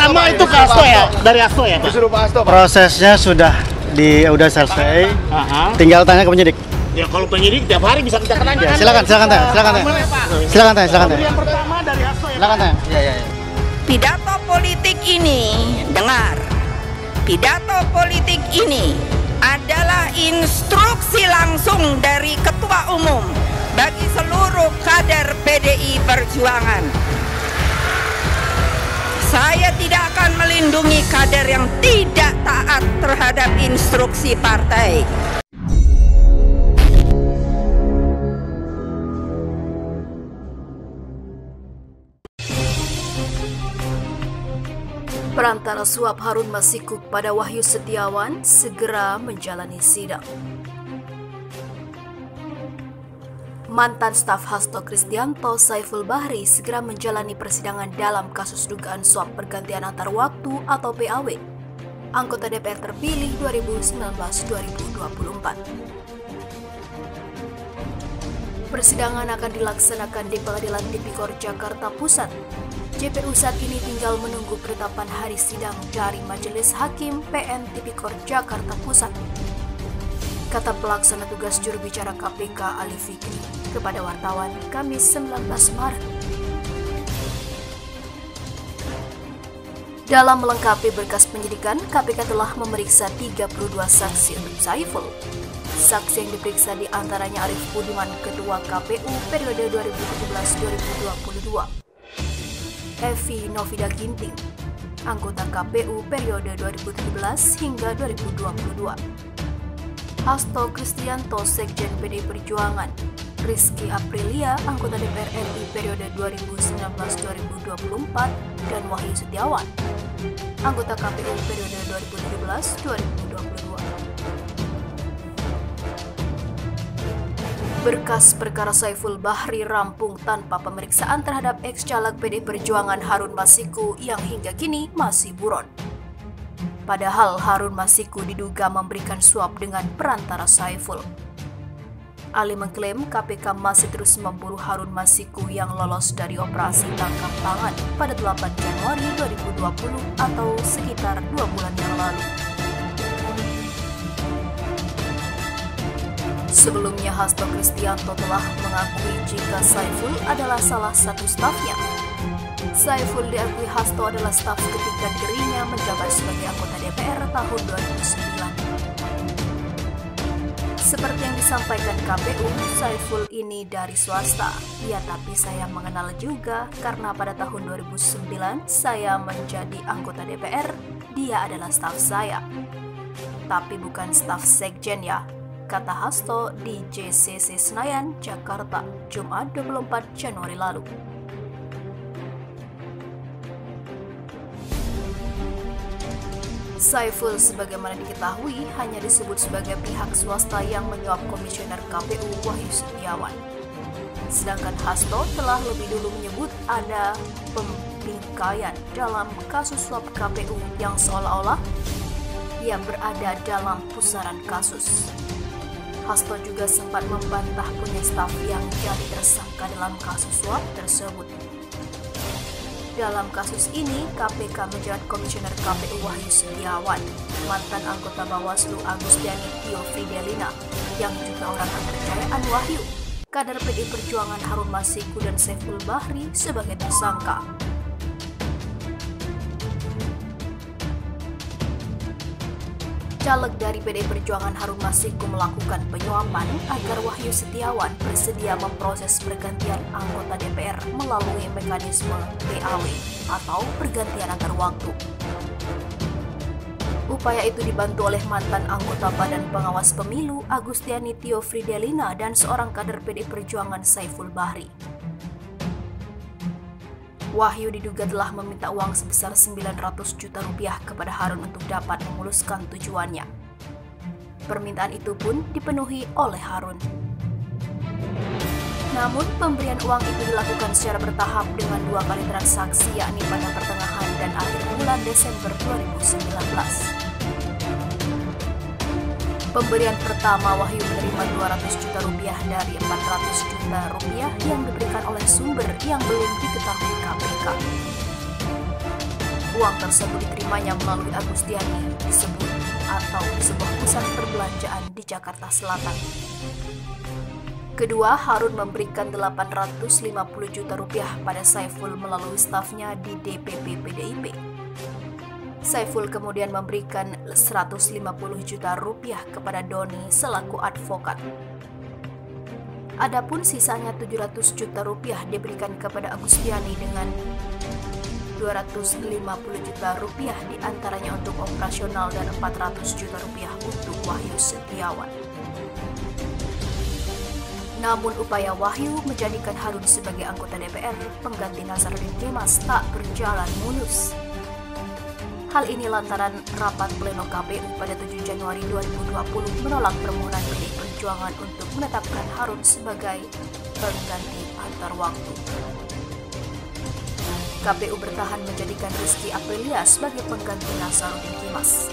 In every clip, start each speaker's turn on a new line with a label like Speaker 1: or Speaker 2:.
Speaker 1: pertama itu ke Hasto ya, dari Hasto ya, Pak?
Speaker 2: Disuruh Pak Hasto, Pak.
Speaker 3: Prosesnya udah selesai. Tinggal tanya ke penyidik.
Speaker 1: Ya kalau penyidik tiap hari bisa kita tanya.
Speaker 3: Ya, silakan tanya. Silakan tanya.
Speaker 1: Yang pertama dari Hasto ya.
Speaker 3: Silakan tanya. Iya.
Speaker 4: Pidato politik ini, dengar. Pidato politik ini adalah instruksi langsung dari Ketua Umum bagi seluruh kader PDI Perjuangan. Saya tidak akan melindungi kader yang tidak taat terhadap instruksi partai.
Speaker 5: Perantara suap Harun Masiku pada Wahyu Setiawan segera menjalani sidang. Mantan staf Hasto Kristianto Saiful Bahri segera menjalani persidangan dalam kasus dugaan suap pergantian antar waktu atau PAW anggota DPR terpilih 2019-2024. Persidangan akan dilaksanakan di Pengadilan Tipikor Jakarta Pusat. JPU saat ini tinggal menunggu penetapan hari sidang dari Majelis Hakim PN Tipikor Jakarta Pusat, kata pelaksana tugas juru bicara KPK Ali Fikri kepada wartawan Kamis 19 Maret. Dalam melengkapi berkas penyidikan, KPK telah memeriksa 32 saksi untuk Saiful. Saksi yang diperiksa diantaranya Arief Budiman, Ketua KPU periode 2017-2022. Evi Novida Ginting, anggota KPU periode 2017 hingga 2022. Hasto Kristianto, Sekjen PDI Perjuangan. Rizky Aprilia, anggota DPR RI periode 2019-2024, dan Wahyu Setiawan, anggota KPU periode 2017-2022. Berkas perkara Saiful Bahri rampung tanpa pemeriksaan terhadap ex-caleg PDI Perjuangan Harun Masiku yang hingga kini masih buron. Padahal Harun Masiku diduga memberikan suap dengan perantara Saiful. Ali mengklaim KPK masih terus memburu Harun Masiku yang lolos dari operasi tangkap tangan pada 8 Januari 2020 atau sekitar 2 bulan yang lalu. Sebelumnya Hasto Kristianto telah mengakui jika Saiful adalah salah satu stafnya. Saiful diakui Hasto adalah staf ketika dirinya menjabat sebagai anggota DPR tahun 2009. Seperti yang disampaikan KPU, Saiful ini dari swasta. Ya, tapi saya mengenal juga karena pada tahun 2009 saya menjadi anggota DPR, dia adalah staf saya. Tapi bukan staf sekjen ya, kata Hasto di JCC Senayan, Jakarta, Jumat 24 Januari lalu. Saiful sebagaimana diketahui hanya disebut sebagai pihak swasta yang menyuap Komisioner KPU Wahyu Setiawan. Sedangkan Hasto telah lebih dulu menyebut ada pembingkaian dalam kasus suap KPU yang seolah-olah ia berada dalam pusaran kasus. Hasto juga sempat membantah punya staf yang jadi tersangka dalam kasus suap tersebut. Dalam kasus ini, KPK menjerat Komisioner KPU Wahyu Setiawan, mantan anggota Bawaslu Agustiani Tio Fridelina, yang juga orang kepercayaan Wahyu, kader PDI Perjuangan Harun Masiku dan Saiful Bahri sebagai tersangka. Caleg dari PDI Perjuangan Harun Masiku melakukan penyuapan agar Wahyu Setiawan bersedia memproses pergantian anggota DPR melalui mekanisme PAW atau pergantian antar waktu. Upaya itu dibantu oleh mantan anggota Badan Pengawas Pemilu Agustiani Tio Fridelina dan seorang kader PDI Perjuangan Saiful Bahri. Wahyu diduga telah meminta uang sebesar 900 juta rupiah kepada Harun untuk dapat memuluskan tujuannya. Permintaan itu pun dipenuhi oleh Harun. Namun, pemberian uang itu dilakukan secara bertahap dengan 2 kali transaksi, yakni pada pertengahan dan akhir bulan Desember 2019. Pemberian pertama, Wahyu menerima 200 juta rupiah dari 400 juta rupiah yang diberikan oleh sumber yang belum diketahui KPK. Uang tersebut diterimanya melalui Agustiani disebut atau di sebuah pusat perbelanjaan di Jakarta Selatan. Kedua, Harun memberikan 850 juta rupiah pada Saiful melalui stafnya di DPP PDIP. Saiful kemudian memberikan 150 juta rupiah kepada Doni selaku advokat. Adapun sisanya 700 juta rupiah diberikan kepada Agustiani dengan 250 juta rupiah diantaranya untuk operasional dan 400 juta rupiah untuk Wahyu Setiawan. Namun upaya Wahyu menjadikan Harun sebagai anggota DPR pengganti Nazarudin Kemas tak berjalan mulus. Hal ini lantaran rapat pleno KPU pada 7 Januari 2020 menolak permohonan PDI Perjuangan untuk menetapkan Harun sebagai pengganti antar waktu. KPU bertahan menjadikan Rizky Aprilia sebagai pengganti Nazarudin Kemas.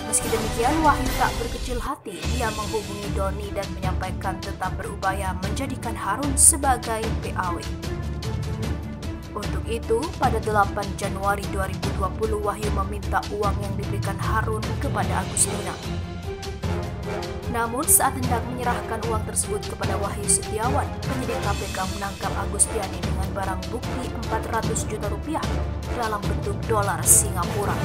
Speaker 5: Meski demikian, Wahyu tak berkecil hati. Dia menghubungi Doni dan menyampaikan tetap berupaya menjadikan Harun sebagai PAW. Untuk itu, pada 8 Januari 2020, Wahyu meminta uang yang diberikan Harun kepada Agustina. Namun saat hendak menyerahkan uang tersebut kepada Wahyu Setiawan, penyidik KPK menangkap Agustiani dengan barang bukti 400 juta rupiah dalam bentuk dolar Singapura.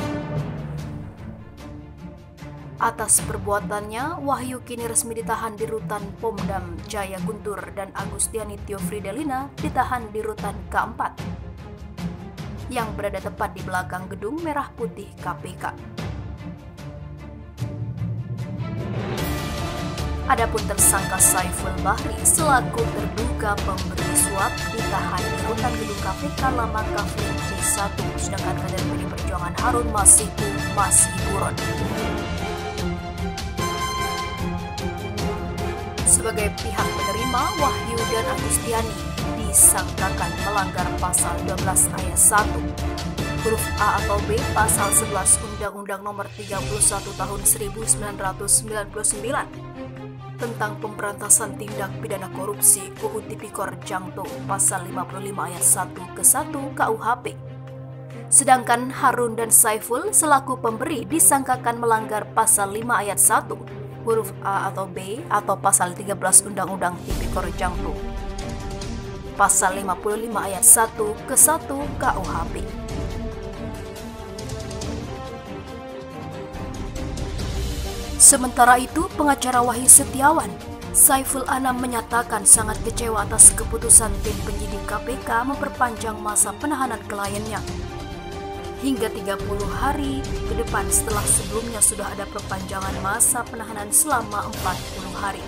Speaker 5: Atas perbuatannya, Wahyu kini resmi ditahan di Rutan Pomdam Jaya Guntur dan Agustiani Theofridelina ditahan di Rutan K4 yang berada tepat di belakang gedung merah putih KPK. Adapun tersangka Saiful Bahri selaku terduga pemberi suap ditahan di Rutan gedung KPK Lama Kafling C1, sedangkan kader PDI Perjuangan Harun Masiku masih buron. Sebagai pihak penerima, Wahyu dan Agustiani disangkakan melanggar pasal 12 ayat 1, huruf A atau B pasal 11 Undang-Undang Nomor 31 Tahun 1999 tentang pemberantasan tindak pidana korupsi UU Tipikor Jangto pasal 55 ayat 1 ke 1 KUHP. Sedangkan Harun dan Saiful selaku pemberi disangkakan melanggar pasal 5 ayat 1 huruf A atau B atau pasal 13 Undang-Undang Tipikor Jangto pasal 55 ayat 1 ke 1 KUHP. Sementara itu, pengacara Wahyu Setiawan, Saiful Anam menyatakan sangat kecewa atas keputusan tim penyidik KPK memperpanjang masa penahanan kliennya hingga 30 hari ke depan setelah sebelumnya sudah ada perpanjangan masa penahanan selama 40 hari.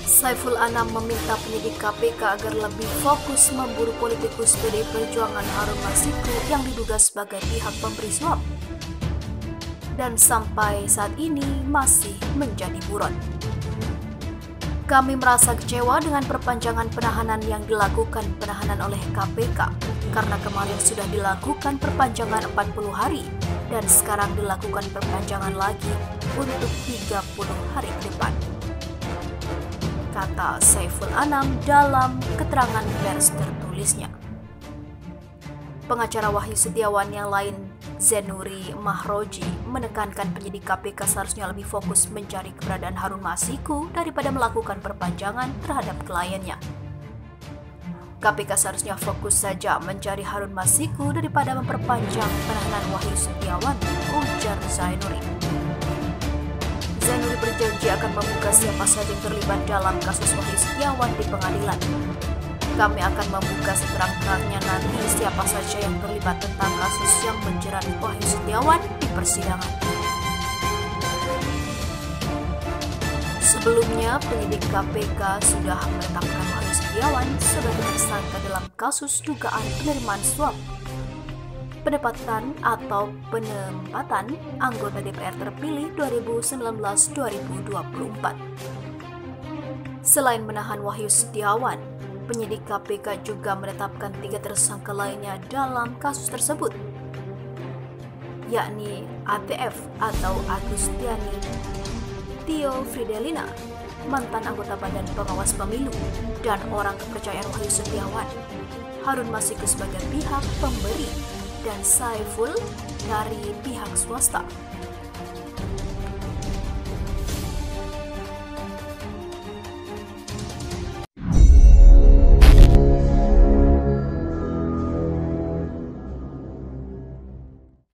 Speaker 5: Saiful Anam meminta penyidik KPK agar lebih fokus memburu politikus PDI Perjuangan Harun Masiku yang diduga sebagai pihak pemberi suap dan sampai saat ini masih menjadi buron. Kami merasa kecewa dengan perpanjangan penahanan yang dilakukan penahanan oleh KPK karena kemarin sudah dilakukan perpanjangan 40 hari dan sekarang dilakukan perpanjangan lagi untuk 30 hari ke depan, kata Saiful Anam dalam keterangan pers tertulisnya. Pengacara Wahyu Setiawan yang lain, Zenuri Mahroji, menekankan penyidik KPK seharusnya lebih fokus mencari keberadaan Harun Masiku daripada melakukan perpanjangan terhadap kliennya. KPK seharusnya fokus saja mencari Harun Masiku daripada memperpanjang penahanan Wahyu Setiawan, ujar Zenuri. Zenuri berjanji akan membuka siapa saja yang terlibat dalam kasus Wahyu Setiawan di pengadilan. Kami akan membuka seterang-terangnya nanti siapa saja yang terlibat tentang kasus yang menjerat Wahyu Setiawan di persidangan. Sebelumnya, penyidik KPK sudah menetapkan Wahyu Setiawan sebagai tersangka dalam kasus dugaan penerimaan suap, penempatan atau penempatan anggota DPR terpilih 2019-2024. Selain menahan Wahyu Setiawan, penyidik KPK juga menetapkan 3 tersangka lainnya dalam kasus tersebut, yakni ATF atau Agustiani Theofridelina, mantan anggota Badan Pengawas Pemilu dan orang kepercayaan Wahyu Setiawan, Harun Masiku sebagai pihak pemberi dan Saiful dari pihak swasta.